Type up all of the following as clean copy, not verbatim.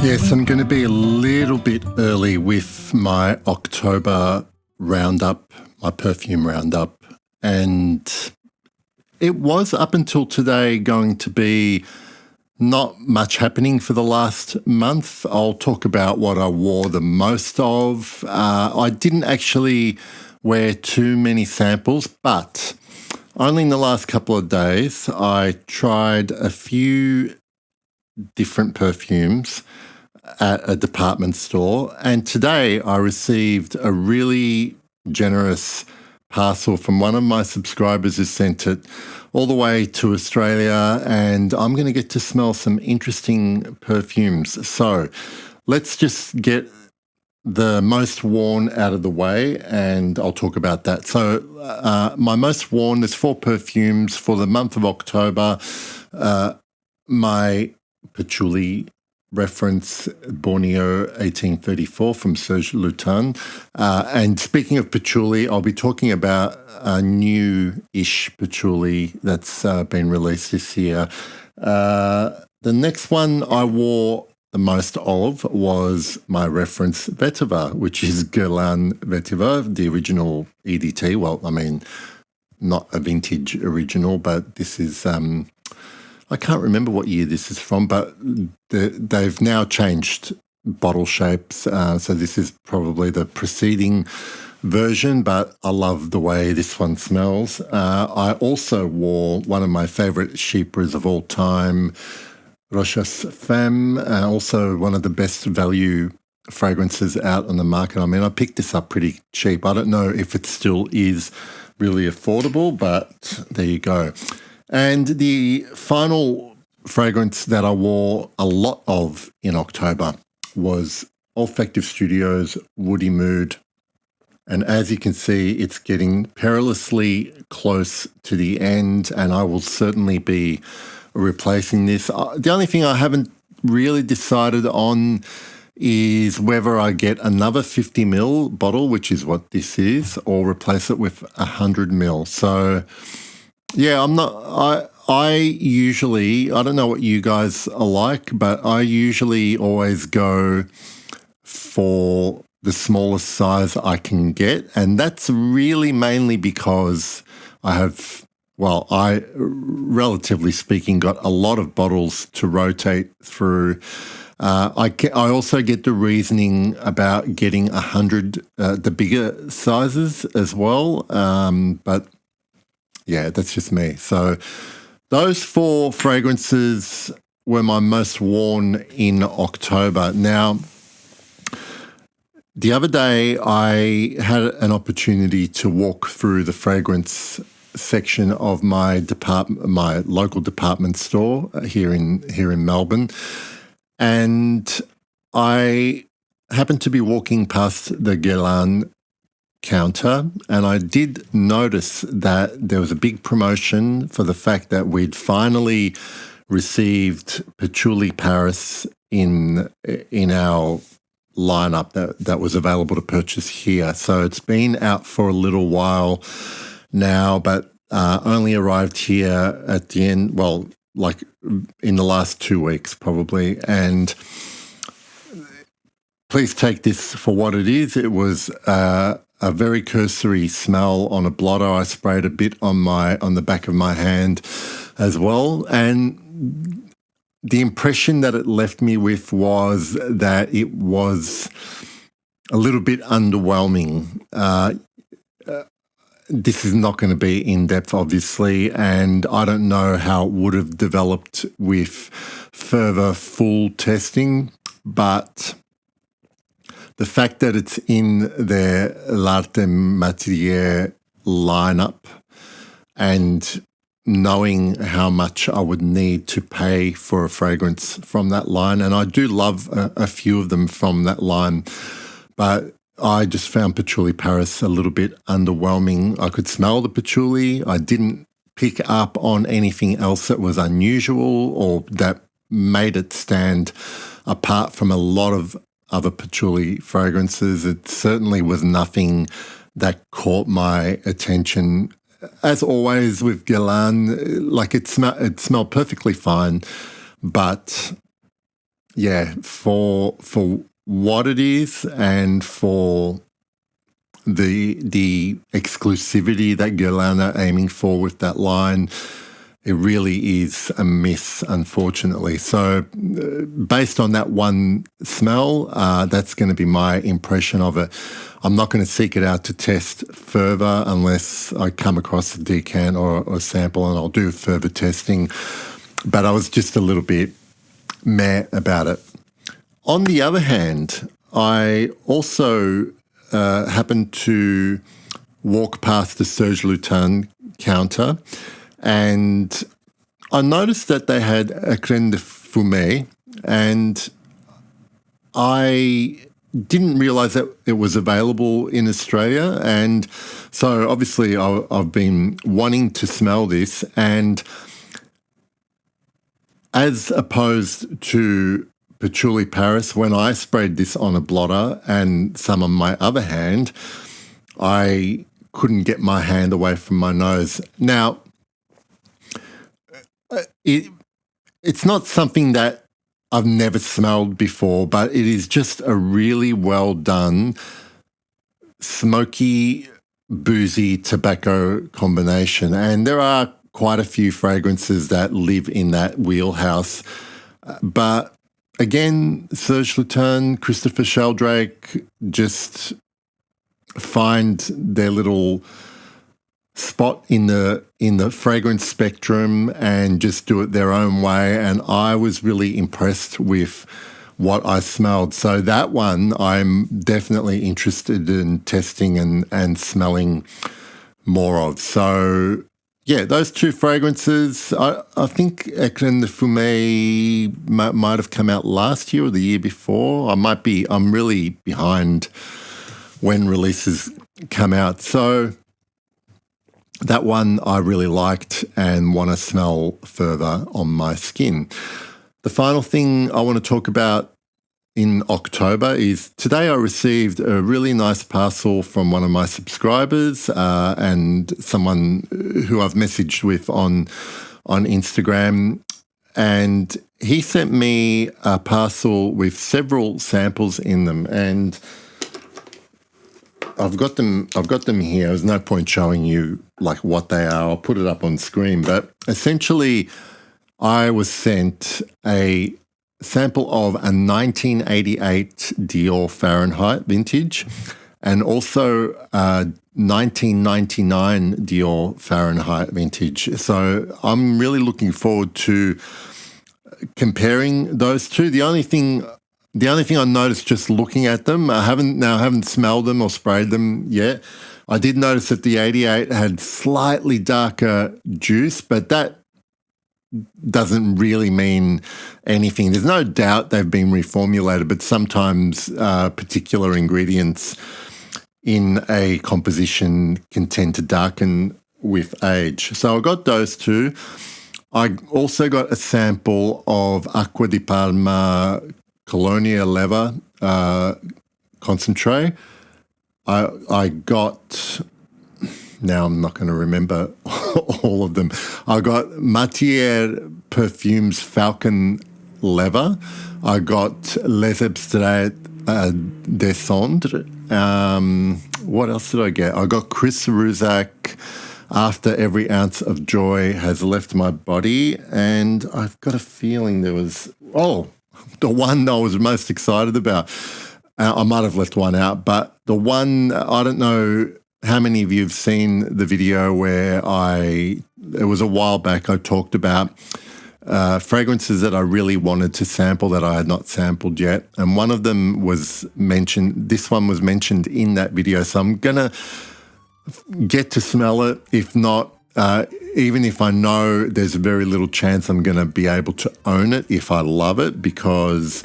Yes, I'm going to be a little bit early with my October roundup, my perfume roundup. And it was up until today going to be not much happening for the last month. I'll talk about what I wore the most of. I didn't actually wear too many samples, but only in the last couple of days I tried a few different perfumes at a department store. And today I received a really generous parcel from one of my subscribers who sent it all the way to Australia, and I'm going to get to smell some interesting perfumes. So let's just get the most worn out of the way, and I'll talk about that. So my most worn, there's 4 perfumes for the month of October. My patchouli reference, Borneo 1834 from Serge Lutens. And speaking of patchouli, I'll be talking about a new-ish patchouli that's been released this year. The next one I wore the most of was my reference Vetiver, which is Guerlain Vetiver, the original EDT. Well, I mean, not a vintage original, but this is... I can't remember what year this is from, but they've now changed bottle shapes. So this is probably the preceding version, but I love the way this one smells. I also wore one of my favourite Chypres of all time, Rochas Femme, also one of the best value fragrances out on the market. I mean, I picked this up pretty cheap. I don't know if it still is really affordable, but there you go. And the final fragrance that I wore a lot of in October was Olfactive Studios Woody Mood. And as you can see, it's getting perilously close to the end, and I will certainly be replacing this. The only thing I haven't really decided on is whether I get another 50 ml bottle, which is what this is, or replace it with 100 ml. So... yeah, I usually, I don't know what you guys are like, but I usually always go for the smallest size I can get. And that's really mainly because I relatively speaking, got a lot of bottles to rotate through. I also get the reasoning about getting 100, the bigger sizes as well. But yeah, that's just me. So those 4 fragrances were my most worn in October. Now, the other day I had an opportunity to walk through the fragrance section of my local department store here in Melbourne, and I happened to be walking past the Guerlain counter, and I did notice that there was a big promotion for the fact that we'd finally received Patchouli Paris in our lineup that was available to purchase here. So it's been out for a little while now, but only arrived here at the end, well, like in the last 2 weeks probably. And please take this for what it is. It was a very cursory smell on a blotter. I sprayed a bit on the back of my hand as well. And the impression that it left me with was that it was a little bit underwhelming. This is not going to be in-depth, obviously, and I don't know how it would have developed with further full testing, but the fact that it's in their L'Art et Matière lineup and knowing how much I would need to pay for a fragrance from that line, and I do love a few of them from that line, but I just found Patchouli Paris a little bit underwhelming. I could smell the patchouli. I didn't pick up on anything else that was unusual or that made it stand apart from a lot of other patchouli fragrances. It certainly was nothing that caught my attention. As always with Guerlain, like it smelled perfectly fine, but yeah, for what it is and for the exclusivity that Guerlain are aiming for with that line, it really is a miss, unfortunately. So based on that one smell, that's going to be my impression of it. I'm not going to seek it out to test further unless I come across a decant or a sample, and I'll do further testing. But I was just a little bit meh about it. On the other hand, I also happened to walk past the Serge Lutens counter, and I noticed that they had Écrin de Fumée, and I didn't realise that it was available in Australia. And so obviously I've been wanting to smell this, and as opposed to Patchouli Paris, when I sprayed this on a blotter and some on my other hand, I couldn't get my hand away from my nose. Now, it's not something that I've never smelled before, but it is just a really well done, smoky, boozy tobacco combination. And there are quite a few fragrances that live in that wheelhouse. But again, Serge Lutens, Christopher Sheldrake just find their little spot in the fragrance spectrum and just do it their own way. And I was really impressed with what I smelled. So that one I'm definitely interested in testing and smelling more of. So yeah, those two fragrances, I think Écrin de Fumée might have come out last year or the year before. I'm really behind when releases come out. So that one I really liked and want to smell further on my skin. The final thing I want to talk about in October is today I received a really nice parcel from one of my subscribers and someone who I've messaged with on Instagram. And he sent me a parcel with several samples in them, and I've got them here. There's no point showing you like what they are. I'll put it up on screen. But essentially, I was sent a sample of a 1988 Dior Fahrenheit vintage and also a 1999 Dior Fahrenheit vintage. So I'm really looking forward to comparing those two. The only thing I noticed just looking at them, I haven't smelled them or sprayed them yet. I did notice that the 88 had slightly darker juice, but that doesn't really mean anything. There's no doubt they've been reformulated, but sometimes particular ingredients in a composition can tend to darken with age. So I got those two. I also got a sample of Acqua di Parma Colonia Leva concentrate. I got, now I'm not going to remember all of them. I got Matière Perfumes Falcon Leather. I got Les Extraits des Cendres. What else did I get? I got Chris Ruzak, After Every Ounce of Joy Has Left My Body. And I've got a feeling there was, the one I was most excited about. I might have left one out, but the one, I don't know how many of you have seen the video where it was a while back, I talked about fragrances that I really wanted to sample that I had not sampled yet. And one of them was mentioned, this one was mentioned in that video. So I'm going to get to smell it. If not, even if I know there's a very little chance I'm going to be able to own it if I love it, because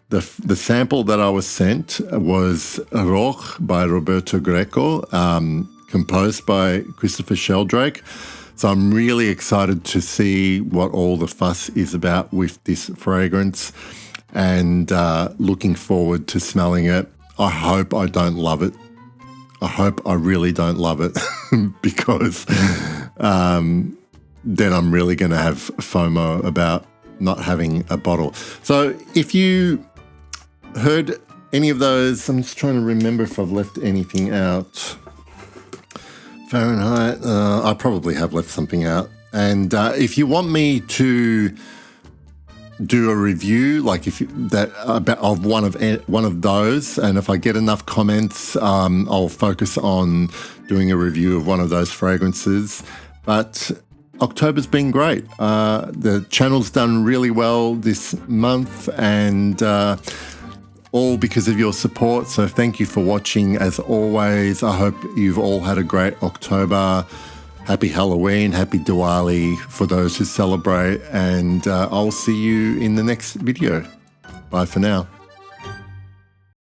the sample that I was sent was Roch by Roberto Greco, composed by Christopher Sheldrake. So I'm really excited to see what all the fuss is about with this fragrance, and looking forward to smelling it. I hope I don't love it. I hope I really don't love it because then I'm really going to have FOMO about not having a bottle. So if you heard any of those, I'm just trying to remember if I've left anything out. Fahrenheit, I probably have left something out. And if you want me to do a review, like of one of those, and if I get enough comments, I'll focus on doing a review of one of those fragrances. But October's been great. The channel's done really well this month, and all because of your support. So thank you for watching. As always, I hope you've all had a great October. Happy Halloween, happy Diwali for those who celebrate, and I'll see you in the next video. Bye for now.